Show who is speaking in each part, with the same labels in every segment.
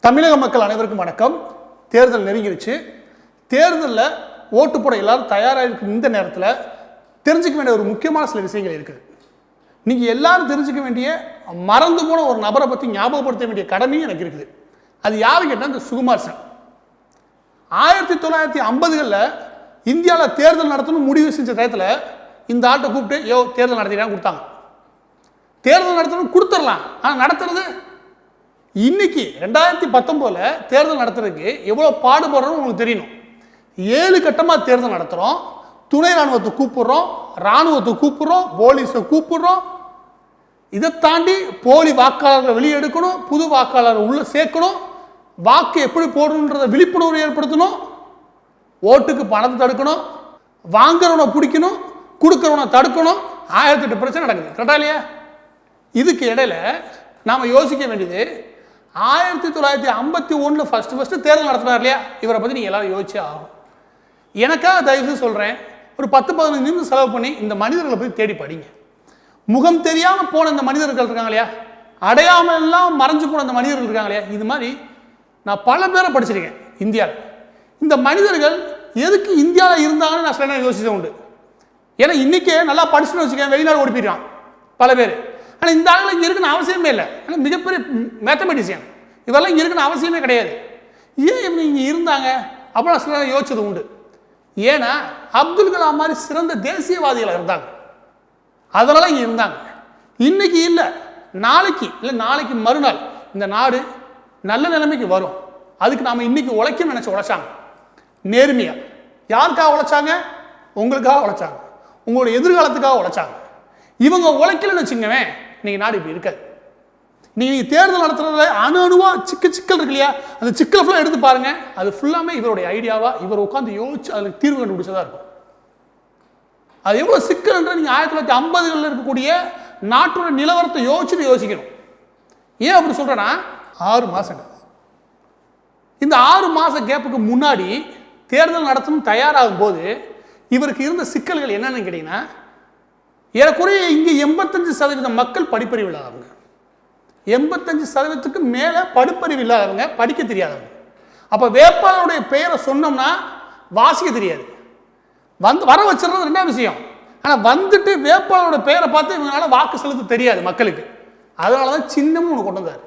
Speaker 1: தமிழக மக்கள் அனைவருக்கும் வணக்கம். தேர்தல் நெருங்கிருச்சு. தேர்தலில் ஓட்டு போட எல்லாரும் தயாராக இருக்கும் இந்த நேரத்தில் தெரிஞ்சுக்க வேண்டிய ஒரு முக்கியமான சில விஷயங்கள் இருக்குது. நீங்கள் எல்லாரும் தெரிஞ்சுக்க வேண்டிய மறந்து போன ஒரு நபரை பற்றி ஞாபகப்படுத்த வேண்டிய கடமையும் எனக்கு இருக்குது. அது யாரு கேட்டால் இந்த சுகுமார் சார். 1950களில் இந்தியாவில் தேர்தல் நடத்தணும் முடிவு செஞ்ச டயத்தில் இந்த ஆட்டை கூப்பிட்டு தேர்தல் நடத்திட்டாங்க கொடுத்தாங்க. தேர்தல் நடத்தணும் கொடுத்துடலாம், ஆனால் நடத்துறது இன்னைக்கு 2019 தேர்தல் நடத்துறதுக்கு எவ்வளோ பாடுபடுறோம் உங்களுக்கு தெரியணும். 7 கட்டமாக தேர்தல் நடத்துகிறோம். துணை ராணுவத்தை கூப்பிடுறோம், ராணுவத்தை கூப்பிடுறோம், போலீஸை கூப்பிடுறோம். இதை தாண்டி போலி வாக்காளர்களை வெளியே எடுக்கணும், புது வாக்காளரை உள்ள சேர்க்கணும், வாக்கு எப்படி போடணுன்றத விழிப்புணர்வு ஏற்படுத்தணும், ஓட்டுக்கு பணத்தை தடுக்கணும், வாங்குறவனை பிடிக்கணும், கொடுக்குறவனை தடுக்கணும். 1008 பிரச்சனை நடக்குது. கரெக்டா இல்லையா? இதுக்கு இடையில நாம் யோசிக்க வேண்டியது 1951 ஃபர்ஸ்ட் தேர்தல் நடத்தினார் இல்லையா, இவரை பற்றி நீங்கள் எல்லாரும் யோசிச்சே ஆகும். எனக்காக தயவு சொல்கிறேன், ஒரு 10-15 நிமிஷம் செலவு பண்ணி இந்த மனிதர்களை போய் தேடி படிங்க. முகம் தெரியாமல் போன இந்த மனிதர்கள் இருக்காங்க இல்லையா, அடையாமல் எல்லாம் மறைஞ்சு போன இந்த மனிதர்கள் இருக்காங்க இல்லையா, இது மாதிரி நான் பல பேரை படிச்சிருக்கேன் இந்தியாவில். இந்த மனிதர்கள் எதுக்கு இந்தியாவில் இருந்தாங்கன்னு நான் சில நேரம் யோசிச்சது உண்டு. ஏன்னா இன்றைக்கே நல்லா படிச்சுன்னு வச்சுக்கேன், வெளிநாடு ஓடி போயிடுவான் பல பேர். ஆனால் இந்த ஆளுகள் இங்கே இருக்குன்னு அவசியமே இல்லை. ஆனால் மிகப்பெரிய மேத்தமெட்டிஷியன், இவரெல்லாம் இங்கே இருக்குன்னு அவசியமே கிடையாது. ஏன் இவங்க இங்கே இருந்தாங்க அப்போ நான் சில யோசிச்சது உண்டு. ஏன்னா அப்துல் கலாம் மாதிரி சிறந்த தேசியவாதிகள் இருந்தாங்க, அதனால இங்கே இருந்தாங்க. இன்னைக்கு இல்லை, நாளைக்கு மறுநாள் இந்த நாடு நல்ல நிலைமைக்கு வரும். அதுக்கு நாம் இன்னைக்கு உழைக்கணும்னு நினச்சி உழைச்சாங்க. நேர்மையா யாருக்காக உழைச்சாங்க? உங்களுக்காக உழைச்சாங்க, உங்களுடைய எதிர்காலத்துக்காக உழைச்சாங்க. இவங்க உழைக்கலன்னு வச்சுக்கவே நீங்கள் நாடு இப்படி இருக்காது. நீங்கள் தேர்தல் நடத்துறதுல அணுவா சிக்கல் இருக்கு இல்லையா, அந்த சிக்கலை ஃபுல்லாக எடுத்து பாருங்க. அது ஃபுல்லாமே இவருடைய ஐடியாவா, இவர் உட்காந்து யோசிச்சு அதுக்கு தீர்வு கண்டுபிடிச்சதா இருக்கும். அது எவ்வளோ சிக்கல் என்று நீங்கள் 1950களில் இருக்கக்கூடிய நாட்டோட நிலவரத்தை யோசிக்கணும். ஏன் அப்படி சொல்றேன்னா 6 மாசம், இந்த 6 மாச கேப்புக்கு முன்னாடி தேர்தல் நடத்தணும் தயாராகும் போது இவருக்கு இருந்த சிக்கல்கள் என்னன்னு கேட்டீங்கன்னா, ஏறக்குறைய இங்கே 85% மக்கள் படிப்பறிவு இல்லாதவங்க, 85%க்கு மேலே படிப்பறிவு இல்லாதவங்க, படிக்க தெரியாதவங்க. அப்போ வேட்பாளருடைய பெயரை சொன்னோம்னா வாசிக்க தெரியாது, வர வச்சிடறது 2ஆம் விஷயம். ஆனால் வந்துட்டு வேட்பாளரோட பெயரை பார்த்து இவங்களால வாக்கு செலுத்த தெரியாது மக்களுக்கு. அதனால தான் சின்னமும் ஒன்று கொண்டு வந்தார்.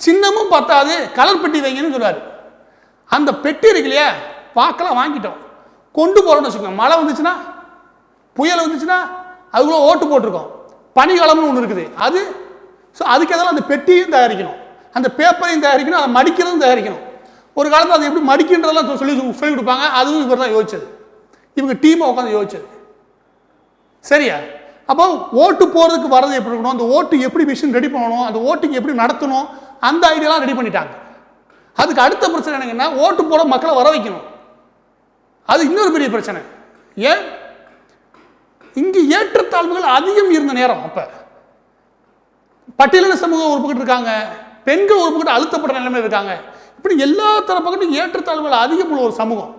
Speaker 1: சின்னமும் பார்த்தாது, கலர் பெட்டி வைங்கன்னு சொல்லுவார். அந்த பெட்டி இருக்கு இல்லையா, வாக்கெல்லாம் வாங்கிட்டோம், கொண்டு போகிறோம்னு வச்சுக்கோங்க. மழை வந்துச்சுன்னா, புயல் வந்துச்சுன்னா அதுக்குள்ள ஓட்டு போட்டிருக்கோம். பனிக்காலம்னு ஒன்று இருக்குது, அது அதுக்கு எதாவது அந்த பெட்டியும் தயாரிக்கணும், அந்த பேப்பரையும் தயாரிக்கணும், அதை மடிக்கிறதும் தயாரிக்கணும். ஒரு காலத்தில் அதை எப்படி மடிக்கின்றதெல்லாம் சொல்லி கொடுப்பாங்க. அதுவும் இவர் தான் யோசிச்சது, இவங்க டீமை உட்காந்து யோசிச்சது. சரியா? அப்போ ஓட்டு போகிறதுக்கு வரது எப்படி இருக்கணும், அந்த ஓட்டு எப்படி மிஷின் ரெடி பண்ணணும், அந்த ஓட்டுக்கு எப்படி நடத்தணும், அந்த ஐடியாலாம் ரெடி பண்ணிட்டாங்க. அதுக்கு அடுத்த பிரச்சனை என்னங்கன்னா, ஓட்டு போட மக்களை வர வைக்கணும். அது இன்னொரு பெரிய பிரச்சனை. ஏன் இங்கு ஏற்றத்தாழ்வுகள் அதிகம் இருந்த நேரம். அப்ப பட்டியலின சமூகம் ஒரு பக்கம் இருக்காங்க, பெண்கள் ஒரு பக்கம் அழுத்தப்பட்ட நிலைமையில் இருக்காங்க. இப்படி எல்லா தரப்பக்கட்டும் ஏற்றத்தாழ்வுகள் அதிகம் உள்ள ஒரு சமூகம்.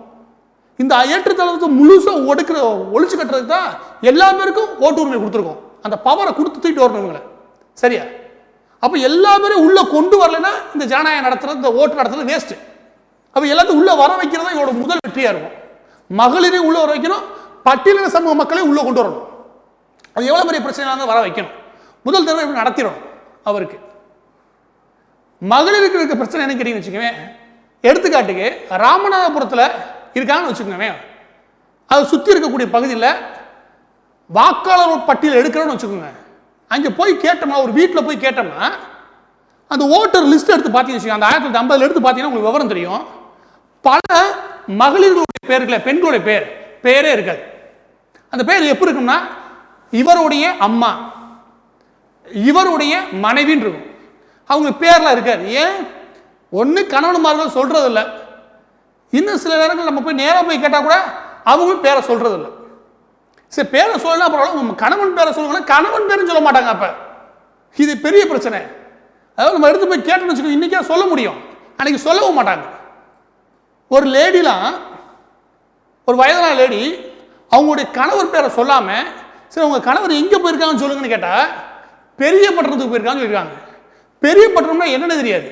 Speaker 1: இந்த ஏற்றத்தாழ்வுக்கு முழுசா ஒழிச்சு கட்டுறதுக்கு தான் எல்லா பேருக்கும் ஓட்டு உரிமை கொடுத்துருக்கோம். அந்த பவரை கொடுத்து தூக்கிட்டு வரணும் இவங்களை. சரியா? அப்போ எல்லா பேரும் உள்ள கொண்டு வரலைன்னா இந்த ஜனநாயகம் நடத்துறது, இந்த ஓட்டு நடத்துறது வேஸ்ட். அப்போ எல்லாத்தையும் உள்ள வர வைக்கிறது தான் இவரோட முதல் வெற்றியா இருக்கும். மகளிரையும் உள்ள வர வைக்கணும், பட்டியலின சமூக மக்களையும் உள்ள கொண்டு வரணும். அது எவ்வளவு பெரிய பிரச்சனை வர வைக்கணும். முதல் தடவை எப்படி நடத்திடும் அவருக்கு. மகளிருக்கு இருக்க பிரச்சனை என்ன கேட்டீங்கன்னு வச்சுக்கோங்க. எடுத்துக்காட்டுக்கு ராமநாதபுரத்தில் இருக்காங்கன்னு வச்சுக்கோங்க, அதை சுற்றி இருக்கக்கூடிய பகுதியில் வாக்காளர் பட்டியல் எடுக்கிறோன்னு வச்சுக்கோங்க. அங்கே போய் கேட்டோம்னா, ஒரு வீட்டில் போய் கேட்டோம்னா, அந்த ஓட்டர் லிஸ்ட் எடுத்து பார்த்தீங்கன்னு, அந்த 1950 எடுத்து பார்த்தீங்கன்னா உங்களுக்கு விவரம் தெரியும். பல மகளிர்களுடைய பேருக்குள்ள பெண்களுடைய பேரே இருக்காது. அந்த பேர் எப்படி இருக்கும்னா, இவருடைய அம்மா, இவருடைய மனைவின்னு இருக்கும். அவங்க பேர்லாம் இருக்காது. ஏன்? ஒன்று கணவன்மார்கள் சொல்றது இல்லை, இன்னும் சில நேரங்கள் நம்ம போய் நேராக போய் கேட்டால் கூட அவங்களும் பேரை சொல்றது இல்லை. சரி, பேரை சொல்லலாம் பரவாயில்ல, கணவன் பேரை சொல்லுங்கன்னா கணவன் பேருன்னு சொல்ல மாட்டாங்க. அப்போ இது பெரிய பிரச்சனை. அதாவது நம்ம எடுத்து போய் கேட்டோம்னு வச்சுக்கோங்க, இன்னைக்கே சொல்ல முடியும், அன்னைக்கு சொல்லவும் மாட்டாங்க. ஒரு லேடிலாம், ஒரு வயதான லேடி அவங்களுடைய கணவர் பேரை சொல்லாம, சரி உங்க கணவர் எங்க போயிருக்காங்கன்னு சொல்லுங்கன்னு கேட்டா பெரிய பட்டணத்துக்கு போயிருக்காங்கன்னு சொல்லியிருக்காங்க. பெரிய பட்டணம்னா என்னன்னு தெரியாது.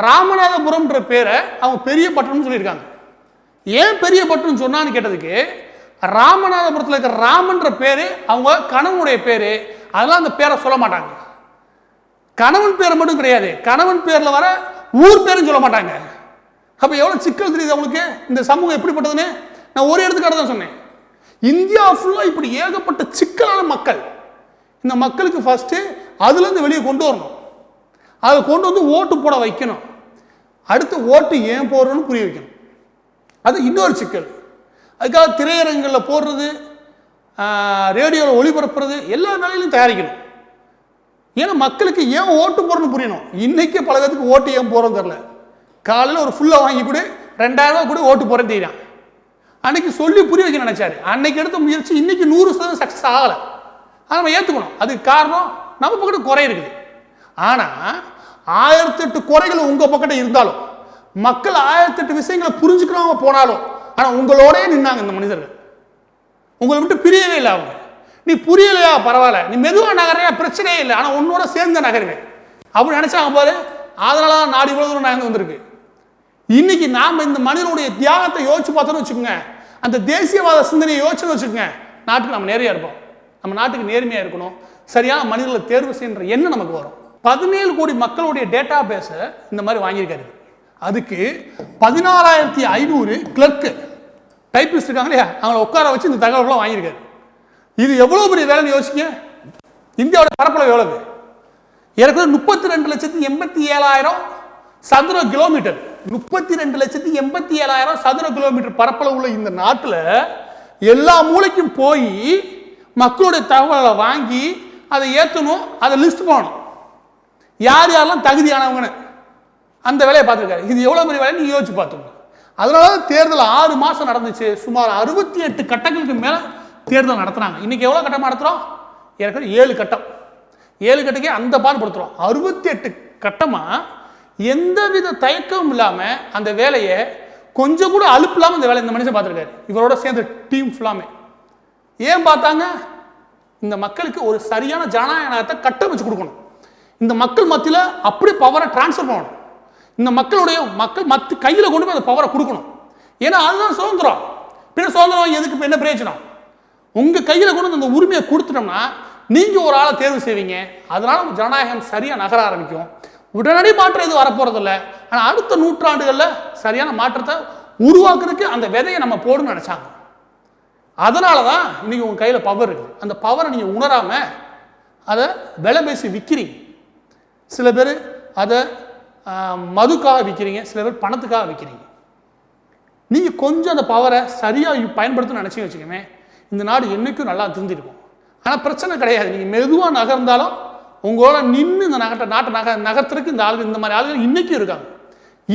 Speaker 1: ராமநாதபுரம்ன்ற பேரை அவங்க பெரிய பட்டணம்னு சொல்லியிருக்காங்க. ஏன் பெரிய பட்டணம் சொன்னான்னு கேட்டதுக்கு, ராமநாதபுரத்தில் இருக்கிற ராமன்ற பேரு அவங்க கணவனுடைய பேரு, அதெல்லாம் அந்த பேரை சொல்ல மாட்டாங்க. கணவன் பேர் மட்டும் கிடையாது, கணவன் பேர்ல வர ஊர் பேரும் சொல்ல மாட்டாங்க. அப்ப எவ்வளவு சிக்கல் தெரியுது அவங்களுக்கு, இந்த சமூகம் எப்படிப்பட்டதுன்னு. நான் ஒரு எடுத்துக்காட்டு தான் சொன்னேன். இந்தியா ஃபுல்லா இப்படி ஏகப்பட்ட சிக்கலான மக்கள். இந்த மக்களுக்கு ஃபர்ஸ்ட் அதுல இருந்து வெளியே கொண்டு வரணும், அதை கொண்டு வந்து ஓட்டு போட வைக்கணும். அடுத்து ஓட்டு ஏன் போடுறோன்னு புரிய வைக்கணும். அது இன்னொரு சிக்கல். அதுக்காக திரையரங்கில் போடுறது, ரேடியோவில் ஒளிபரப்புறது, எல்லா வேலையிலும் தயாரிக்கணும். ஏன்னா மக்களுக்கு ஏன் ஓட்டு போடணும்னு புரியணும். இன்னைக்கு பல பேருக்கு ஓட்டு ஏன் போறோம் தெரியல. காலையில் ஒரு ஃபுல்லாக வாங்கி கூட 2000 ரூபா கூட ஓட்டு போறேன்னு தெரியும். அன்னைக்கு சொல்லி புரிய வைக்க நினைச்சாரு. அன்னைக்கு எடுத்த முயற்சி இன்னைக்கு 100% சக்சஸ் ஆகலை. அதை நம்ம ஏற்றுக்கணும். அதுக்கு காரணம் நம்ம பக்கத்து குறை இருக்குது. ஆனால் 1008 குறைகள் உங்க பக்கத்தில் இருந்தாலும், மக்கள் 1008 விஷயங்களை புரிஞ்சுக்கிறாம போனாலும், ஆனால் உங்களோடய நின்னாங்க இந்த மனிதர்கள். உங்களை விட்டு பிரியவே இல்லை அவங்க. நீ புரியலையா பரவாயில்ல, நீ மெதுவா நகரையா பிரச்சனையே இல்லை, ஆனால் உன்னோட சேர்ந்த நகருவேன் அப்படின்னு நினைச்சாங்க பாரு. அதனால தான் நாடு இவ்வளவு தூரம் நகர்ந்து வந்திருக்கு. இன்னைக்கு நாம இந்த மனிதனுடைய தியாகத்தை யோசிச்சு பார்த்தோன்னு வச்சுக்கோங்க, அந்த தேசியவாத சிந்தனையை யோசிச்சு வச்சுக்கோங்க, நாட்டுக்கு நம்ம நேர்மையா இருப்போம். நம்ம நாட்டுக்கு நேர்மையா இருக்கணும், சரியான மனிதர்களை தேர்வு செய்யற எண்ணம் நமக்கு வரும். 17 கோடி மக்களுடைய டேட்டா பேஸ இந்த மாதிரி வாங்கியிருக்காரு. அதுக்கு 16,500 கிளர்க்கு டைப்பிஸ்ட் இருக்காங்க இல்லையா, அவங்களை உட்கார வச்சு இந்த தகவல்களை வாங்கியிருக்காரு. இது எவ்வளவு பெரிய வேலைன்னு யோசிக்க. இந்தியாவோட பரப்பளவு எவ்வளவு? ஏற்கனவே 32,87,000 சதுர கிலோமீட்டர், 32,87,000 சதுர கிலோமீட்டர் பரப்பளவு உள்ள இந்த நாட்டில் எல்லா மூலைக்கும் போய் மக்களுடைய தகவலை வாங்கி அதை ஏற்றணும், அதை லிஸ்ட் போகணும், யார் யாரெல்லாம் தகுதியானவங்கன்னு அந்த வேலையை பார்த்துருக்காரு. இது எவ்வளோ பெரிய வேலை நீங்க யோசிச்சு பார்த்துக்கோங்க. அதனால தேர்தல் 6 மாதம் நடந்துச்சு. சுமார் 68 கட்டங்களுக்கு மேலே தேர்தல் நடத்துனாங்க. இன்னைக்கு எவ்வளோ கட்டம் நடத்துகிறோம்? ஏற்கனவே 7 கட்டம். 7 கட்டக்கே அந்த பாடுபடுத்துகிறோம். 68 கட்டமாக எந்தவித தயக்கமும் இல்லாமல் அந்த வேலையை கொஞ்சம் கூட அலுப்பு இல்லாமல் இந்த வேலை இந்த மனுஷன் பார்த்துருக்காரு. இவரோட சேர்ந்த டீம் ஃபுல்லாமே ஏன் பார்த்தாங்க? இந்த மக்களுக்கு ஒரு சரியான ஜனநாயகத்தை கட்டமைச்சு கொடுக்கணும். இந்த மக்கள் மத்தியில் அப்படி பவரை டிரான்ஸ்ஃபர் பண்ணணும். இந்த மக்களுடைய கையில் கொண்டு போய் அந்த பவரை கொடுக்கணும். ஏன்னா அதுதான் சுதந்திரம். பின்ன சுதந்திரம் எதுக்கு, என்ன பிரயோஜனம்? உங்க கையில் கொண்டு வந்து அந்த உரிமையை கொடுத்துட்டோம்னா நீங்க ஒரு ஆளை தேர்வு செய்வீங்க. அதனால ஜனநாயகம் சரியா நகர ஆரம்பிக்கும். உடனடி மாற்றம் எதுவும் வரப்போறது இல்லை. ஆனால் அடுத்த நூற்றாண்டுகளில் சரியான மாற்றத்தை உருவாக்குறதுக்கு அந்த விதையை நம்ம போடுன்னு நினைச்சாங்க. அதனால தான் இன்னைக்கு உங்க கையில் பவர் இருக்குது. அந்த பவரை நீங்க உணராம அதை விலை பேசி விற்கிறீங்க. சில பேர் அதை மதுக்காக விற்கிறீங்க, சில பேர் பணத்துக்காக விற்கிறீங்க. நீங்க கொஞ்சம் அந்த பவரை சரியா பயன்படுத்தணும்னு நினைச்சு வச்சுக்கோங்க, இந்த நாடு என்னைக்கும் நல்லா திருந்திருக்கும். ஆனால் பிரச்சனை கிடையாது. நீங்க மெதுவாக நகர்ந்தாலும் உங்களோட நின்று இந்த நாட்டை நகர்த்துறதுக்கு இந்த ஆளுங்க, இந்த மாதிரி ஆளுகள் இன்னைக்கும் இருக்காங்க.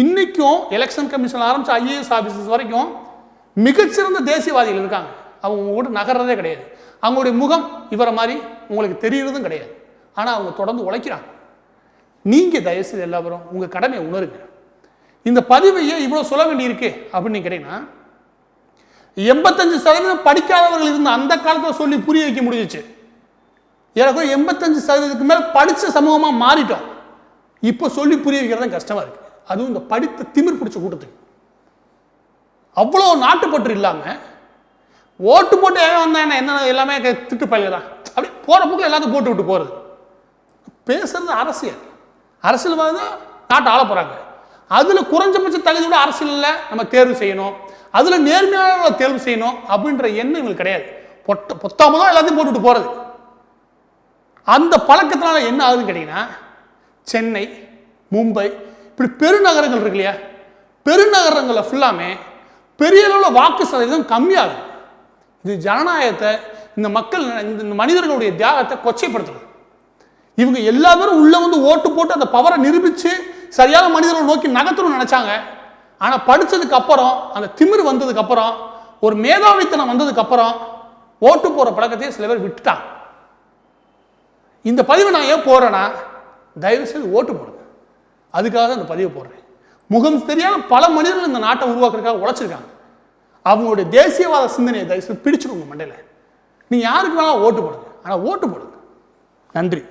Speaker 1: இன்னைக்கும் எலெக்ஷன் கமிஷன் ஆரம்பிச்சு IAS ஆபீசர்ஸ் வரைக்கும் மிகச்சிறந்த தேசியவாதிகள் இருக்காங்க. அவங்க கூட நகர்றதே கிடையாது. அவங்களுடைய முகம் இவரை மாதிரி உங்களுக்கு தெரியறதும் கிடையாது. ஆனால் அவங்க தொடர்ந்து உழைக்கிறாங்க. நீங்க தயவுசெய்து எல்லாரும் உங்க கடமையை உணருங்க. இந்த பதிவையே இவ்வளவு சொல்ல வேண்டி இருக்கு அப்படின்னு கேட்டீங்கன்னா, 85% படிக்காதவர்கள் இருந்த அந்த காலத்தில் சொல்லி புரிய வைக்க முடிஞ்சிச்சு. எனக்கு 85% மேல படிச்ச சமூகமா மாறிட்டோம். இப்போ சொல்லி புரிய வைக்கிறது கஷ்டமா இருக்கு. அதுவும் இந்த படித்த திமிர் பிடிச்ச கூட்டத்துக்கு அவ்வளவு நாட்டுப்பற்று இல்லாம ஓட்டு போட்டு வந்தேன் என்ன எல்லாமே திட்டு பயில்தான் அப்படி போற போக்குல எல்லாத்தையும் போட்டு விட்டு போறது. பேசுறது அரசியல், அரசியல்வாதி நாட்டை ஆள போறாங்க. அதுல குறைஞ்சபட்ச தகுதியோட அரசியல்ல நம்ம தேர்வு செய்யணும், அதுல நேர்மையான தேர்வு செய்யணும் அப்படின்ற எண்ணம் இவங்களுக்கு கிடையாது. பொத்தாம தான் எல்லாத்தையும் போட்டுவிட்டு போறது. அந்த பழக்கத்தினால என்ன ஆகுதுன்னு கேட்டீங்கன்னா, சென்னை, மும்பை இப்படி பெருநகரங்கள் இருக்கு இல்லையா, பெருநகரங்களில் ஃபுல்லாமே பெரிய அளவில் வாக்கு சதவீதம் கம்மியாகுது. இது ஜனநாயகத்தை, இந்த மக்கள், இந்த மனிதர்களுடைய தியாகத்தை கொச்சைப்படுத்துறது. இவங்க எல்லா பேரும் உள்ள வந்து ஓட்டு போட்டு அந்த பவரை நிரூபிச்சு சரியான மனிதர்களை நோக்கி நகர்த்தணும்னு நினைச்சாங்க. ஆனா படிச்சதுக்கு அப்புறம், அந்த திமிர் வந்ததுக்கு அப்புறம், ஒரு மேதாவித்தனம் வந்ததுக்கு அப்புறம் ஓட்டு போற பழக்கத்தையே சில பேர் விட்டுட்டாங்க. இந்த பதிவை நான் ஏன் போறேன்னா, தயவு செய்து ஓட்டு போடுங்க. அதுக்காக தான் இந்த பதிவை போடுறேன். முகம் தெரியாத பல மனிதர்கள் இந்த நாட்டை உருவாக்குறதுக்காக உழைச்சிருக்காங்க. அவங்களுடைய தேசியவாத சிந்தனையை தயவு செய்து பிடிச்சிருங்க மண்டையில. நீங்க யாருக்கு வேணாலும் ஓட்டு போடுங்க, ஆனா ஓட்டு போடுங்க. நன்றி.